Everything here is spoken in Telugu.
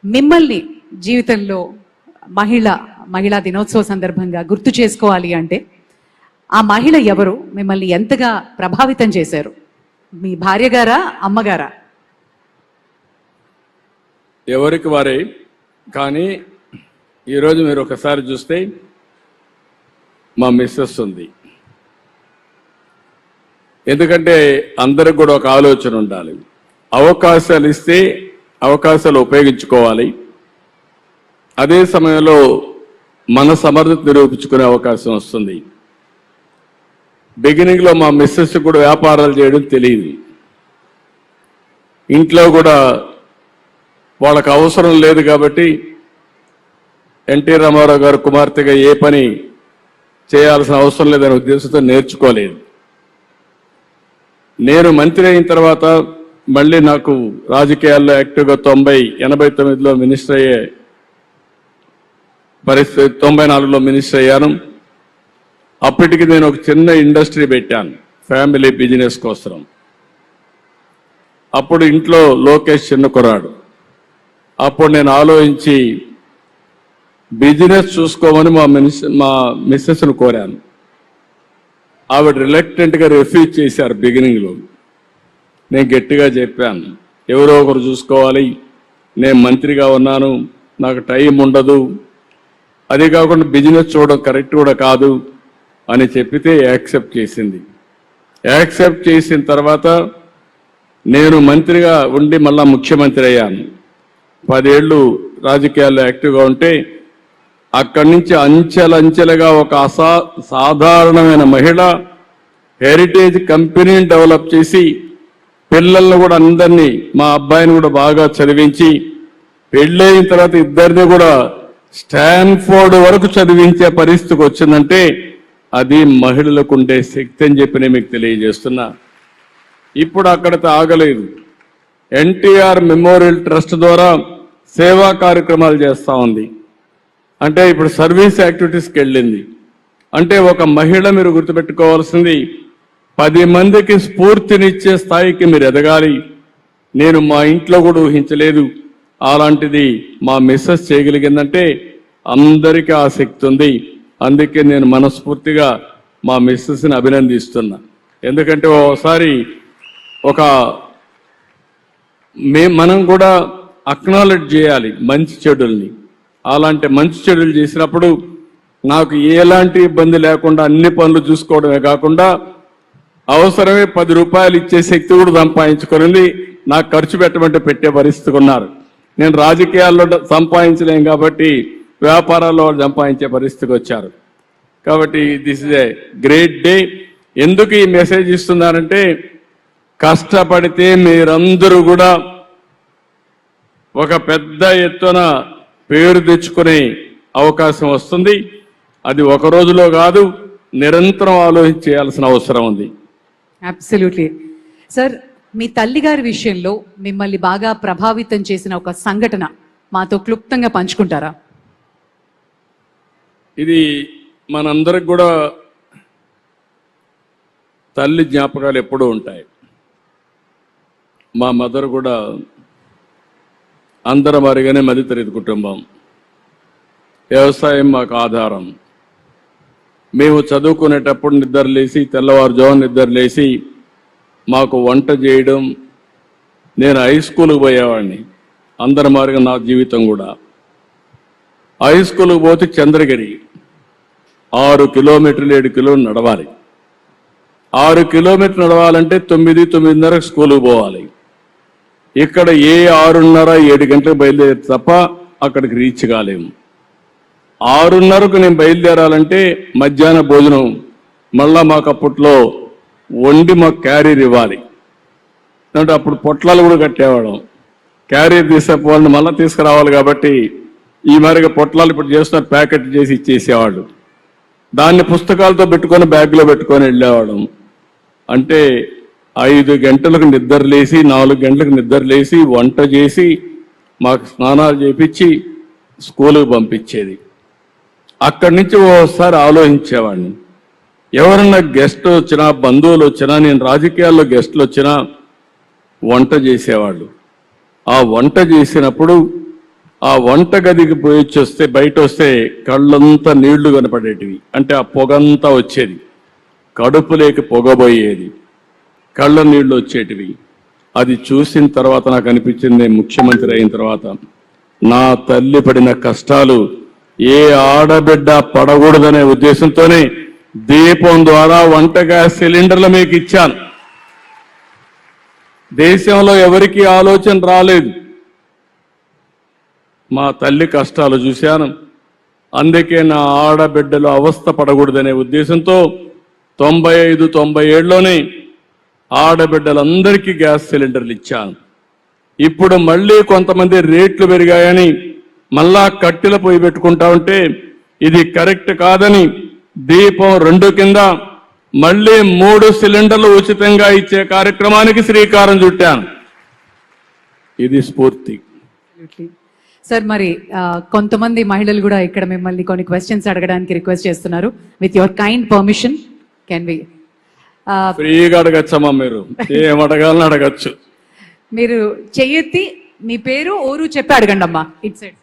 మిమ్మల్ని జీవితంలో మహిళా దినోత్సవ సందర్భంగా గుర్తు చేసుకోవాలి అంటే ఆ మహిళ ఎవరు, మిమ్మల్ని ఎంతగా ప్రభావితం చేశారు? మీ భార్య గారా, అమ్మగారా? ఎవరికి వారే. కానీ ఈరోజు మీరు ఒకసారి చూస్తే మా మిస్సెస్ ఉంది. ఎందుకంటే అందరికి కూడా ఒక ఆలోచన ఉండాలి. అవకాశాలు ఇస్తే అవకాశాలు ఉపయోగించుకోవాలి. అదే సమయంలో మన సమర్థత నిరూపించుకునే అవకాశం వస్తుంది. బిగినింగ్లో మా మిస్సెస్ కూడా వ్యాపారాలు చేయడం తెలియదు. ఇంట్లో కూడా వాళ్ళకు అవసరం లేదు కాబట్టి ఎన్టీ రామారావు గారు కుమార్తెగా ఏ పని చేయాల్సిన అవసరం లేదనే ఉద్దేశంతో నేర్చుకోలేదు. నేను మంత్రి అయిన తర్వాత మళ్ళీ నాకు రాజకీయాల్లో యాక్టివ్గా 89లో మినిస్టర్ అయ్యే పరిస్థితి, 94లో మినిస్టర్ అయ్యాను. అప్పటికి నేను ఒక చిన్న ఇండస్ట్రీ పెట్టాను ఫ్యామిలీ బిజినెస్ కోసం. అప్పుడు ఇంట్లో లోకేష్ చిన్న కుర్రాడు. అప్పుడు నేను ఆలోచించి బిజినెస్ చూసుకోమని మా మిస్సెస్ను కోరాను. ఆవిడ రిలక్టెంట్గా రిఫ్యూజ్ చేశారు. బిగినింగ్లో నేను గట్టిగా చెప్పాను, ఎవరో ఒకరు చూసుకోవాలి, నేను మంత్రిగా ఉన్నాను, నాకు టైం ఉండదు, అదే కాకుండా బిజినెస్ చూడడం కరెక్ట్ కూడా కాదు అని చెప్పితే యాక్సెప్ట్ చేసింది. యాక్సెప్ట్ చేసిన తర్వాత నేను మంత్రిగా ఉండి మళ్ళా ముఖ్యమంత్రి అయ్యాను. 10 ఏళ్ళు రాజకీయాల్లో యాక్టివ్గా ఉంటే అక్కడి నుంచి అంచెలంచెలుగా ఒక సాధారణమైన మహిళ హెరిటేజ్ కంపెనీని డెవలప్ చేసి పిల్లలను కూడా అందరినీ, మా అబ్బాయిని కూడా బాగా చదివించి పెళ్ళైన తర్వాత ఇద్దరిని కూడా స్టాన్ఫోర్డ్ వరకు చదివించే పరిస్థితికి వచ్చిందంటే అది మహిళలకు ఉండే శక్తి అని చెప్పి నేను మీకు తెలియజేస్తున్నా. ఇప్పుడు అక్కడితో ఆగలేదు. ఎన్టీఆర్ మెమోరియల్ ట్రస్ట్ ద్వారా సేవా కార్యక్రమాలు చేస్తూ ఉంది. అంటే ఇప్పుడు సర్వీస్ యాక్టివిటీస్కి వెళ్ళింది. అంటే ఒక మహిళ మీరు గుర్తుపెట్టుకోవాల్సింది 10 మందికి స్ఫూర్తినిచ్చే స్థాయికి మీరు ఎదగాలి. నేను మా ఇంట్లో కూడా ఊహించలేదు. అలాంటిది మా మిస్సెస్ చేయగలిగిందంటే అందరికీ ఆ శక్తి ఉంది. అందుకే నేను మనస్ఫూర్తిగా మా మిస్సెస్ని అభినందిస్తున్నా. ఎందుకంటే ఓసారి మనం కూడా అక్నాలెడ్జ్ చేయాలి మంచి చెడుల్ని. అలాంటి మంచి చెడులు చేసినప్పుడు నాకు ఎలాంటి ఇబ్బంది లేకుండా అన్ని పనులు చూసుకోవడమే కాకుండా అవసరమే 10 రూపాయలు ఇచ్చే శక్తి కూడా సంపాదించుకొని నాకు ఖర్చు పెట్టమంటే పెట్టే పరిస్థితికి ఉన్నారు. నేను రాజకీయాల్లో సంపాదించలేం కాబట్టి వ్యాపారాల్లో సంపాదించే పరిస్థితికి వచ్చారు. కాబట్టి this is a great day. ఎందుకు ఈ మెసేజ్ ఇస్తున్నారంటే కష్టపడితే మీరందరూ కూడా ఒక పెద్ద ఎత్తున పేరు తెచ్చుకునే అవకాశం వస్తుంది. అది ఒక రోజులో కాదు, నిరంతరం ఆలోచించి చేయాల్సిన అవసరం ఉంది. Absolutely sir. మీ తల్లిగారి విషయంలో మిమ్మల్ని బాగా ప్రభావితం చేసిన ఒక సంఘటన మాతో క్లుప్తంగా పంచుకుంటారా? ఇది మనందరికి కూడా తల్లి జ్ఞాపకాలు ఎప్పుడూ ఉంటాయి. మా మదర్ కూడా అందరం వారిగానే మధ్యతరగతి కుటుంబం. వ్యవసాయం మాకు ఆధారం. మేము చదువుకునేటప్పుడు నిద్రలేసి తెల్లవారుజామున నిద్రలేసి మాకు వంట చేయడం. నేను హై స్కూల్కి పోయేవాడిని. అందరి మారిగా నా జీవితం కూడా. హై స్కూల్కి పోతే చంద్రగిరి 6 కిలోమీటర్లు 7 కిలోమీటర్లు నడవాలి. 6 కిలోమీటర్లు నడవాలంటే 9-9:30 స్కూల్కి పోవాలి. ఇక్కడ 6:30-7 గంటలకు బయలుదేరి తప్ప అక్కడికి రీచ్ కాలేము. 6:30కు నేను బయలుదేరాలంటే మధ్యాహ్న భోజనం మళ్ళా మాకు అప్పట్లో వండి మాకు క్యారీర్ ఇవ్వాలి. అంటే అప్పుడు పొట్లాలు కూడా కట్టేవాళ్ళం. క్యారీర్ తీసుకుపోవాలని మళ్ళీ తీసుకురావాలి కాబట్టి ఈ మరిగా పొట్లాలు ఇప్పుడు చేస్తున్నారు, ప్యాకెట్ చేసి ఇచ్చేసేవాళ్ళు. దాన్ని పుస్తకాలతో పెట్టుకొని బ్యాగ్లో పెట్టుకొని వెళ్ళేవాళ్ళం. అంటే 5 గంటలకు నిద్రలేసి 4 గంటలకు నిద్రలేసి వంట చేసి మాకు స్నానాలు చేపించి స్కూలుకు పంపించేది. అక్కడి నుంచి ఓసారి ఆలోచించేవాడిని, ఎవరన్నా గెస్ట్ వచ్చినా, బంధువులు వచ్చినా, నేను రాజకీయాల్లో గెస్టులు వచ్చినా వంట చేసేవాళ్ళు. ఆ వంట చేసినప్పుడు ఆ వంటగదికి పోయి వచ్చేస్తే బయట వస్తే కళ్ళంతా నీళ్లు కనపడేటివి, అంటే ఆ పొగంతా వచ్చేది, కడుపులోకి పొగబోయేది, కళ్ళ నీళ్లు వచ్చేటివి. అది చూసిన తర్వాత నాకు అనిపించింది, నేను ముఖ్యమంత్రి అయిన తర్వాత నా తల్లి పడిన కష్టాలు ఏ ఆడబిడ్డ పడకూడదనే ఉద్దేశంతోనే దీపం ద్వారా వంట గ్యాస్ సిలిండర్లు మీకు ఇచ్చాను. దేశంలో ఎవరికీ ఆలోచన రాలేదు. మా తల్లి కష్టాలు చూశాను, అందుకే నా ఆడబిడ్డలు అవస్థ పడకూడదనే ఉద్దేశంతో 95-97లోనే ఆడబిడ్డలందరికీ గ్యాస్ సిలిండర్లు ఇచ్చాను. ఇప్పుడు మళ్ళీ కొంతమంది రేట్లు పెరిగాయని మళ్ళా కట్టెల పొయ్యి పెట్టుకుంటా ఉంటే ఇది కరెక్ట్ కాదని దీపం 2 కింద మళ్ళీ 3 సిలిండర్లు ఉచితంగా ఇచ్చే కార్యక్రమానికి శ్రీకారం చుట్టాను. ఇది స్ఫూర్తి. సార్, మరి కొంతమంది మహిళలు కూడా ఇక్కడ మిమ్మల్ని కొన్ని క్వశ్చన్స్ అడగడానికి రిక్వెస్ట్ చేస్తున్నారు. With your kind permission can we ఫ్రీగా అడగచ్చమ్మా, మీరు ఏం అడగాలని అడగచ్చు. మీరు చెయ్యెత్తి మీ పేరు ఊరు చెప్పి అడగండి అమ్మా. It side.